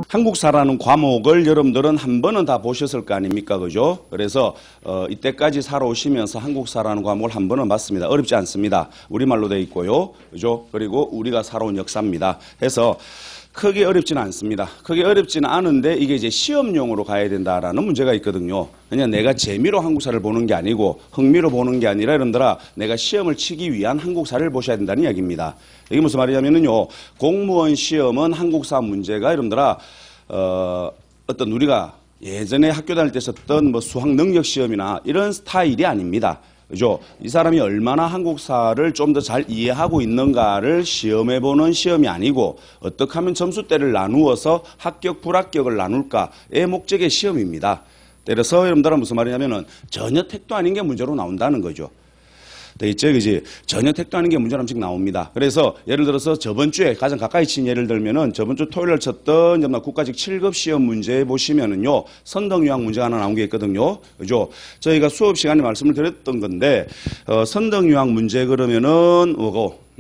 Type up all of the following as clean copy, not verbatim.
한국사라는 과목을 여러분들은 한 번은 다 보셨을 거 아닙니까? 그죠? 그래서 이때까지 살아오시면서 한국사라는 과목을 한 번은 봤습니다. 어렵지 않습니다. 우리말로 되어 있고요. 그죠? 그리고 우리가 살아온 역사입니다. 해서 크게 어렵지는 않습니다. 크게 어렵지는 않은데 이게 이제 시험용으로 가야 된다라는 문제가 있거든요. 그냥 내가 재미로 한국사를 보는 게 아니고 흥미로 보는 게 아니라 여러분들아 내가 시험을 치기 위한 한국사를 보셔야 된다는 이야기입니다. 이게 무슨 말이냐면요. 공무원 시험은 한국사 문제가 여러분들아 어떤 우리가 예전에 학교 다닐 때 썼던 뭐 수학 능력 시험이나 이런 스타일이 아닙니다. 그죠? 이 사람이 얼마나 한국사를 좀 더 잘 이해하고 있는가를 시험해보는 시험이 아니고 어떻게 하면 점수대를 나누어서 합격, 불합격을 나눌까의 목적의 시험입니다. 그래서 여러분들은 무슨 말이냐면은 전혀 택도 아닌 게 문제로 나온다는 거죠. 되겠죠? 그지? 전혀 택도 아닌 게 문제로 한씩 나옵니다. 그래서 예를 들어서 저번 주에 가장 가까이 친 예를 들면은 저번 주 토요일 날 쳤던 국가직 7급 시험 문제 보시면은요, 선덕유학 문제가 하나 나온 게 있거든요. 그죠? 저희가 수업 시간에 말씀을 드렸던 건데, 선덕유학 문제 그러면은 뭐고,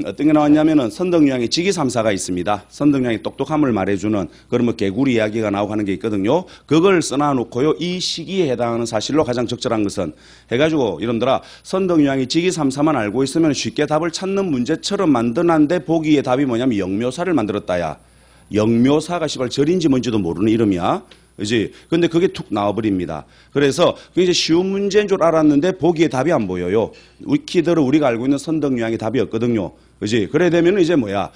어떤 게 나왔냐면은 선덕유학의 직위삼사가 있습니다. 선덕유학의 똑똑함을 말해주는 그런 뭐 개구리 이야기가 나오고 하는 게 있거든요. 그걸 써놔놓고요. 이 시기에 해당하는 사실로 가장 적절한 것은 해가지고 여러분들아 선덕유학의 직위삼사만 알고 있으면 쉽게 답을 찾는 문제처럼 만드는데 보기의 답이 뭐냐면 영묘사를 만들었다야. 영묘사가 시발 절인지 뭔지도 모르는 이름이야. 그지? 근데 그게 툭 나와버립니다. 그래서 굉장히 쉬운 문제인 줄 알았는데 보기에 답이 안 보여요. 위키대로 우리가 알고 있는 선덕유학이 답이었거든요. 그지? 그래 되면 이제 뭐야?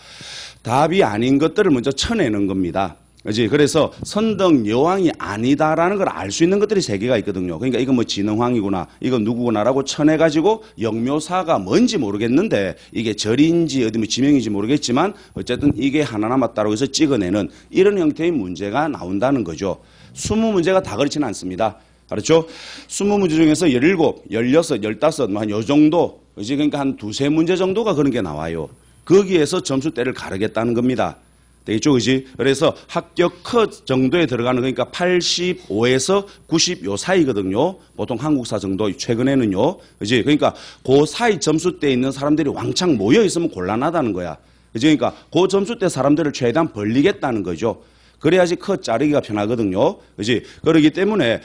답이 아닌 것들을 먼저 쳐내는 겁니다. 그지? 그래서 선덕여왕이 아니다라는 걸 알 수 있는 것들이 세 개가 있거든요. 그러니까 이건 뭐 진흥왕이구나, 이건 누구구나라고 쳐내가지고 영묘사가 뭔지 모르겠는데 이게 절인지 어디 뭐 지명인지 모르겠지만 어쨌든 이게 하나 남았다고 해서 찍어내는 이런 형태의 문제가 나온다는 거죠. 20문제가 다 그렇지는 않습니다. 그렇죠? 20문제 중에서 17, 16, 15, 뭐 한 요 정도, 그지? 그러니까 한 두세 문제 정도가 그런 게 나와요. 거기에서 점수대를 가르겠다는 겁니다. 되겠죠, 그지? 그래서 합격 컷 정도에 들어가는 거니까 85에서 90 요 사이거든요. 보통 한국사 정도 최근에는요, 그지? 그러니까 그 사이 점수대에 있는 사람들이 왕창 모여 있으면 곤란하다는 거야. 그지? 그러니까 그 점수대 사람들을 최대한 벌리겠다는 거죠. 그래야지 컷 자르기가 편하거든요. 그지? 그렇기 때문에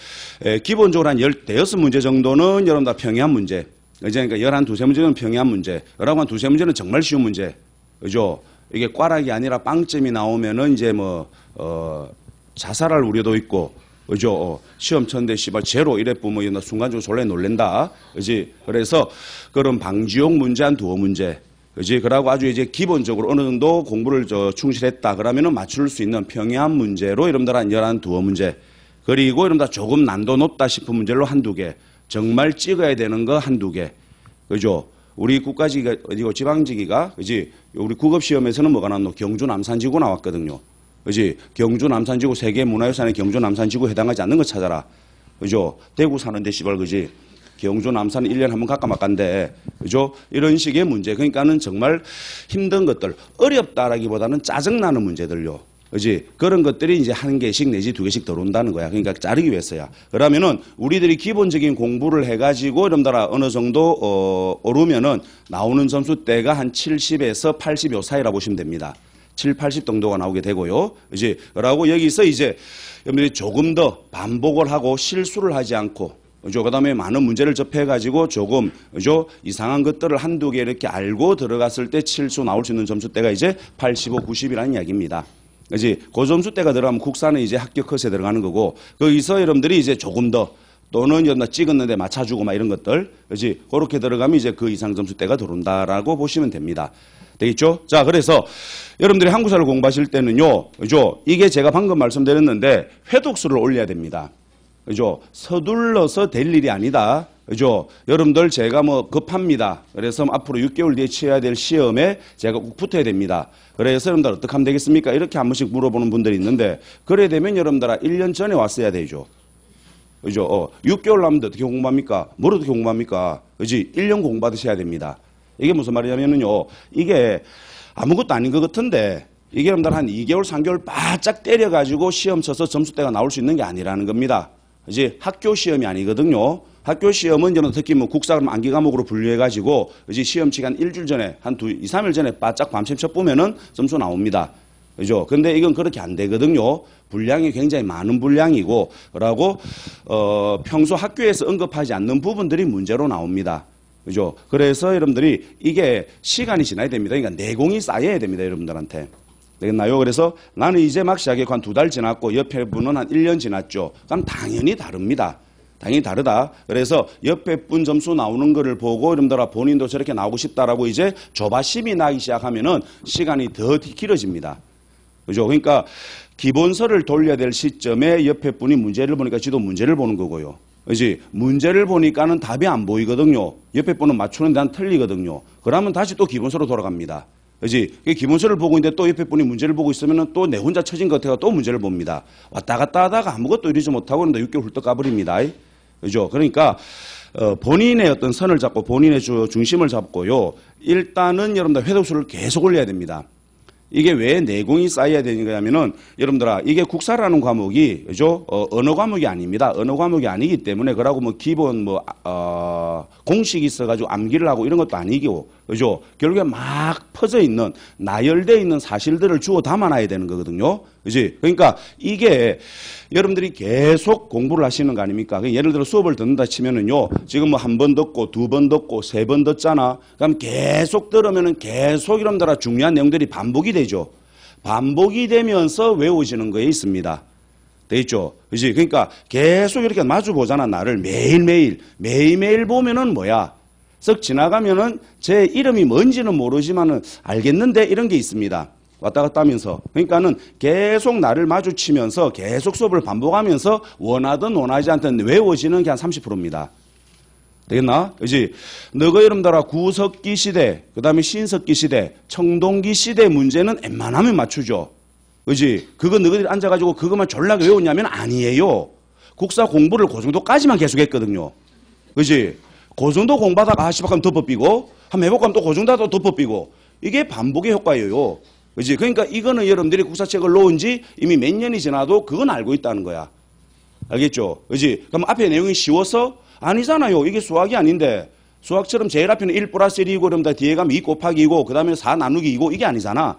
기본적으로 한 15문제 정도는 여러분 다 평이한 문제. 그지? 그러니까 11, 2문제는 평이한 문제. 11, 2문제는 정말 쉬운 문제. 그죠? 이게 꽈락이 아니라 빵점이 나오면은 이제 뭐, 자살할 우려도 있고, 그죠? 시험 쳤는데 씨발 제로 이래 보면 순간적으로 졸래 놀랜다. 그지? 그래서 그런 방지용 문제 한 두어 문제. 그지? 그러고 아주 이제 기본적으로 어느 정도 공부를 충실했다. 그러면은 맞출 수 있는 평이한 문제로 여러분들 한 11, 두어 문제. 그리고 여러분들 조금 난도 높다 싶은 문제로 한두 개. 정말 찍어야 되는 거 한두 개. 그죠? 우리 국가직이 어디고 지방직이가, 그지? 우리 국업시험에서는 뭐가 나왔노? 경주 남산지구 나왔거든요. 그지? 경주 남산지구 세계문화유산의 경주 남산지구 해당하지 않는 거 찾아라. 그죠? 대구 사는데 씨발, 그지? 경주 남산은 1년에 한 번 갈까 말까인데, 그죠? 이런 식의 문제. 그러니까는 정말 힘든 것들, 어렵다라기보다는 짜증나는 문제들요. 그지? 그런 것들이 이제 한 개씩 내지 두 개씩 들어온다는 거야. 그러니까 자르기 위해서야. 그러면은 우리들이 기본적인 공부를 해가지고 여러분들아 어느 정도 오르면은 나오는 점수대가 한 70에서 80 요 사이라 보시면 됩니다. 7, 80 정도가 나오게 되고요. 그지? 그러고 여기서 이제 여러분들이 조금 더 반복을 하고 실수를 하지 않고, 그죠? 그 다음에 많은 문제를 접해가지고 조금, 그죠? 이상한 것들을 한두 개 이렇게 알고 들어갔을 때 7수 나올 수 있는 점수대가 이제 85, 90이라는 이야기입니다. 그지? 그 점수대가 들어가면 국사는 이제 합격 컷에 들어가는 거고, 거기서 여러분들이 이제 조금 더 또는 찍었는데 맞춰주고 막 이런 것들, 그지? 그렇게 들어가면 이제 그 이상 점수대가 들어온다라고 보시면 됩니다. 되겠죠? 자, 그래서 여러분들이 한국사를 공부하실 때는요, 그죠? 이게 제가 방금 말씀드렸는데 회독수를 올려야 됩니다. 그죠? 서둘러서 될 일이 아니다. 그죠? 여러분들 제가 뭐 급합니다. 그래서 앞으로 6개월 뒤에 치러야 될 시험에 제가 꼭 붙어야 됩니다. 그래서 여러분들 어떻게 하면 되겠습니까? 이렇게 한 번씩 물어보는 분들이 있는데, 그래 되면 여러분들아 1년 전에 왔어야 되죠. 그죠? 6개월 남는데 어떻게 공부합니까? 뭘 어떻게 공부합니까? 그지? 1년 공부받으셔야 됩니다. 이게 무슨 말이냐면요. 이게 아무것도 아닌 것 같은데, 이게 여러분들 한 2개월, 3개월 바짝 때려가지고 시험 쳐서 점수대가 나올 수 있는 게 아니라는 겁니다. 그지? 학교 시험이 아니거든요. 학교 시험은 특히 뭐 국사 암기 과목으로 분류해가지고, 그지? 시험 시간 일주일 전에, 한 2, 3일 전에 바짝 밤샘 쳐보면은 점수 나옵니다. 그죠? 근데 이건 그렇게 안 되거든요. 분량이 굉장히 많은 분량이고, 라고, 평소 학교에서 언급하지 않는 부분들이 문제로 나옵니다. 그죠? 그래서 여러분들이 이게 시간이 지나야 됩니다. 그러니까 내공이 쌓여야 됩니다. 여러분들한테. 되겠나요? 그래서 나는 이제 막 시작했고 한 2달 지났고 옆에 분은 한 1년 지났죠. 그럼 당연히 다릅니다. 당연히 다르다. 그래서 옆에 분 점수 나오는 거를 보고 여러분들아 본인도 저렇게 나오고 싶다라고 이제 조바심이 나기 시작하면은 시간이 더 길어집니다. 그죠? 그러니까 기본서를 돌려야 될 시점에 옆에 분이 문제를 보니까 지도 문제를 보는 거고요. 그지? 문제를 보니까는 답이 안 보이거든요. 옆에 분은 맞추는데 난 틀리거든요. 그러면 다시 또 기본서로 돌아갑니다. 그지? 기본서를 보고 있는데 또 옆에 분이 문제를 보고 있으면 또 내 혼자 처진 것 같아가 또 문제를 봅니다. 왔다 갔다 하다가 아무것도 이루지 못하고 그런데 6개월 훌떡 가버립니다. 그죠? 그러니까, 본인의 어떤 선을 잡고 본인의 중심을 잡고요. 일단은 여러분들 회독수를 계속 올려야 됩니다. 이게 왜 내공이 쌓여야 되는 거냐면은 여러분들아 이게 국사라는 과목이 그죠? 언어 과목이 아닙니다. 언어 과목이 아니기 때문에 그러고 뭐 기본 공식이 있어가지고 암기를 하고 이런 것도 아니고 그죠? 결국에 막 퍼져 있는 나열되어 있는 사실들을 주워 담아놔야 되는 거거든요. 그지? 그러니까 이게 여러분들이 계속 공부를 하시는 거 아닙니까? 예를 들어 수업을 듣는다 치면은요, 지금 뭐 한 번 듣고, 2번 듣고, 3번 듣잖아. 그럼 계속 들으면은 계속 여러분들아 중요한 내용들이 반복이 되죠. 반복이 되면서 외워지는 거에 있습니다. 되겠죠? 그지? 그러니까 계속 이렇게 마주 보잖아, 나를. 매일매일 보면은 뭐야? 쓱 지나가면은 제 이름이 뭔지는 모르지만은 알겠는데 이런 게 있습니다. 왔다 갔다 하면서. 그러니까는 계속 나를 마주치면서 계속 수업을 반복하면서 원하든 원하지 않든 외워지는 게 한 30%입니다. 되겠나? 그지? 너가 여러분들아 구석기 시대, 그 다음에 신석기 시대, 청동기 시대 문제는 웬만하면 맞추죠. 그지? 그거 너희들이 앉아가지고 그것만 졸라게 외웠냐면 아니에요. 국사 공부를 그 정도까지만 계속 했거든요. 그지? 그 정도 공부하다가 씨발 하면 덮어삐고, 한번 해볼까 하면 또 그 정도 하다가 덮어삐고, 이게 반복의 효과예요. 그지? 그러니까 이거는 여러분들이 국사책을 놓은 지 이미 몇 년이 지나도 그건 알고 있다는 거야. 알겠죠? 그지? 그럼 앞에 내용이 쉬워서? 아니잖아요. 이게 수학이 아닌데. 수학처럼 제일 앞에는 1 플러스 1이고, 그러면 뒤에 가면 2 곱하기 2고, 그 다음에 4 나누기 2고, 이게 아니잖아.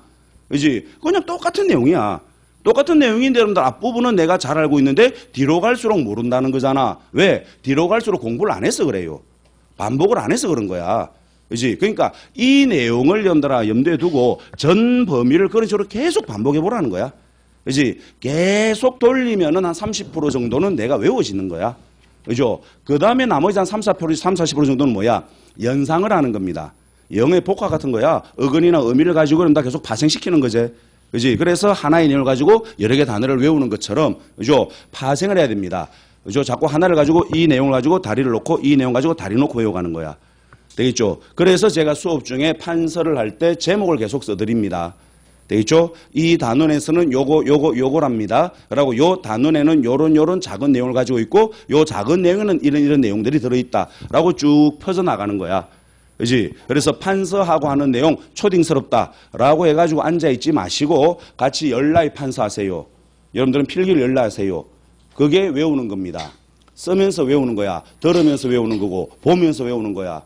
그지? 그냥 똑같은 내용이야. 똑같은 내용인데 여러분들 앞부분은 내가 잘 알고 있는데 뒤로 갈수록 모른다는 거잖아. 왜? 뒤로 갈수록 공부를 안 해서 그래요. 반복을 안 해서 그런 거야. 그지? 그러니까 이 내용을 여러분들아 염두에 두고 전 범위를 그런 식으로 계속 반복해 보라는 거야. 그지? 계속 돌리면은 한 30% 정도는 내가 외워지는 거야. 그죠? 그 다음에 나머지 한 40% 정도는 뭐야? 연상을 하는 겁니다. 영의 복화 같은 거야. 어근이나 의미를 가지고 그럼 다 계속 파생시키는 거지. 그지? 그래서 하나의 내용을 가지고 여러 개 단어를 외우는 것처럼, 그죠? 파생을 해야 됩니다. 그죠? 자꾸 하나를 가지고 이 내용을 가지고 다리를 놓고 이 내용 가지고 다리 놓고 외워가는 거야. 되겠죠? 그래서 제가 수업 중에 판서를 할 때 제목을 계속 써드립니다. 되겠죠? 이 단원에서는 요거랍니다. 그리고 요 단원에는 요런 작은 내용을 가지고 있고 요 작은 내용에는 이런 내용들이 들어있다. 라고 쭉 펴져나가는 거야. 그지? 그래서 판서하고 하는 내용 초딩스럽다. 라고 해가지고 앉아있지 마시고 같이 열라이 판서하세요. 여러분들은 필기를 열라하세요. 그게 외우는 겁니다. 쓰면서 외우는 거야. 들으면서 외우는 거고 보면서 외우는 거야.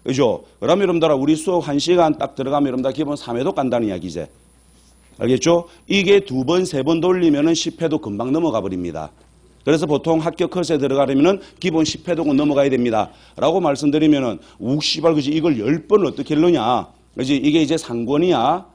그죠? 그러면 여러분들아 우리 수업 1시간 딱 들어가면 여러분들 기본 3회도 간다는 이야기지. 알겠죠? 이게 2번, 3번 돌리면은 10회도 금방 넘어가 버립니다. 그래서 보통 학교 컷에 들어가려면은 기본 10회도는 넘어가야 됩니다. 라고 말씀드리면은, 욱시발, 그지? 이걸 10번을 어떻게 하느냐? 그지? 이게 이제 상권이야.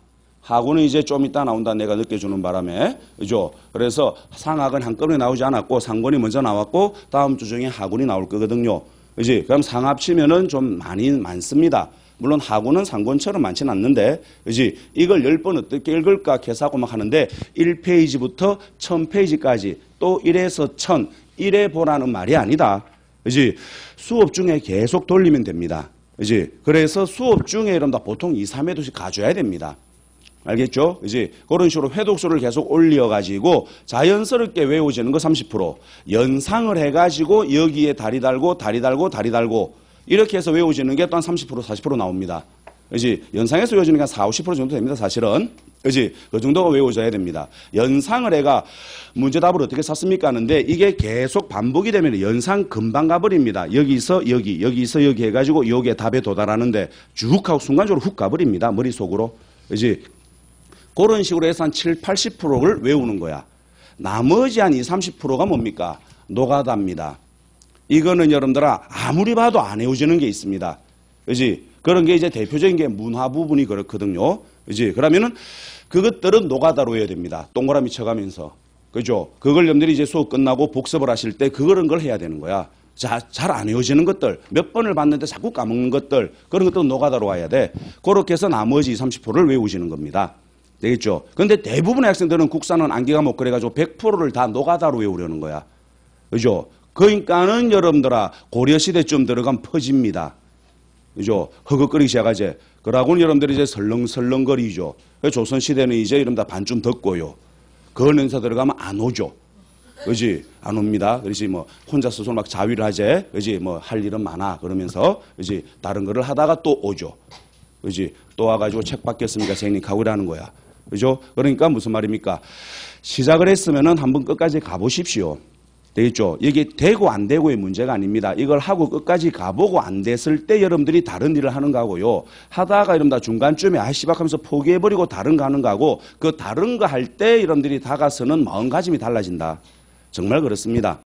하고는 이제 좀 이따 나온다. 내가 느껴주는 바람에. 그죠? 그래서 상학은 한꺼번에 나오지 않았고, 상권이 먼저 나왔고, 다음 주 중에 하군이 나올 거거든요. 그지? 그럼 상합 치면은 좀 많습니다. 물론 하고는 상권처럼 많지는 않는데, 그지? 이걸 10번 어떻게 읽을까 계산하고 막 하는데, 1페이지부터 1000페이지까지 또 1에서 1000, 1에 보라는 말이 아니다. 그지? 수업 중에 계속 돌리면 됩니다. 그지? 그래서 수업 중에 여러분들 보통 2, 3회도씩 가져야 됩니다. 알겠죠? 그지? 그런 식으로 회독수를 계속 올려가지고 자연스럽게 외워지는 거 30%, 연상을 해가지고 여기에 다리 달고 이렇게 해서 외워지는 게 또한 30%, 40% 나옵니다. 그지? 연상해서 외워지는 게 한 40, 50% 정도 됩니다, 사실은. 그지? 그 정도가 외워져야 됩니다. 연상을 해가 문제답을 어떻게 샀습니까? 하는데 이게 계속 반복이 되면 연상 금방 가버립니다. 여기서 여기서 여기 해가지고 여기에 답에 도달하는데 쭉 하고 순간적으로 훅 가버립니다, 머릿속으로. 그지? 그런 식으로 해서 한 7, 80%를 외우는 거야. 나머지 한 20, 30%가 뭡니까? 노가다입니다. 이거는 여러분들아 아무리 봐도 안 외워지는 게 있습니다. 그지? 그런 게 이제 대표적인 게 문화 부분이 그렇거든요. 그지? 그러면은 그것들은 노가다로 해야 됩니다. 동그라미 쳐가면서. 그죠? 그걸 여러분들이 이제 수업 끝나고 복습을 하실 때 그런 걸 해야 되는 거야. 잘 안 외워지는 것들, 몇 번을 봤는데 자꾸 까먹는 것들, 그런 것들은 노가다로 와야 돼. 그렇게 해서 나머지 20, 30%를 외우시는 겁니다. 되겠죠? 근데 대부분의 학생들은 국사는 암기가 못 그래가지고 100%를 다 노가다로 외우려는 거야. 그죠? 그러니까는 여러분들아 고려시대쯤 들어가면 퍼집니다. 그죠? 허걱거리기 시작하지. 그러고는 여러분들이 이제 설렁설렁거리죠. 조선시대는 이제 이러면 다 반쯤 덥고요. 그 연사 들어가면 안 오죠. 그지? 안 옵니다. 그래서 뭐 혼자 스스로 막 자위를 하재. 그지? 뭐 할 일은 많아. 그러면서 그지? 다른 거를 하다가 또 오죠. 그지? 또 와가지고 책 받겠습니까? 선생님 가고라는 거야. 그죠? 그러니까 무슨 말입니까? 시작을 했으면은 한번 끝까지 가보십시오. 되겠죠? 이게 되고 안 되고의 문제가 아닙니다. 이걸 하고 끝까지 가보고 안 됐을 때 여러분들이 다른 일을 하는 거고요. 하다가 이러면 다 중간쯤에 씨발 하면서 포기해버리고 다른 거 하는 거하고 그 다른 거 할 때 여러분들이 다가서는 마음가짐이 달라진다. 정말 그렇습니다.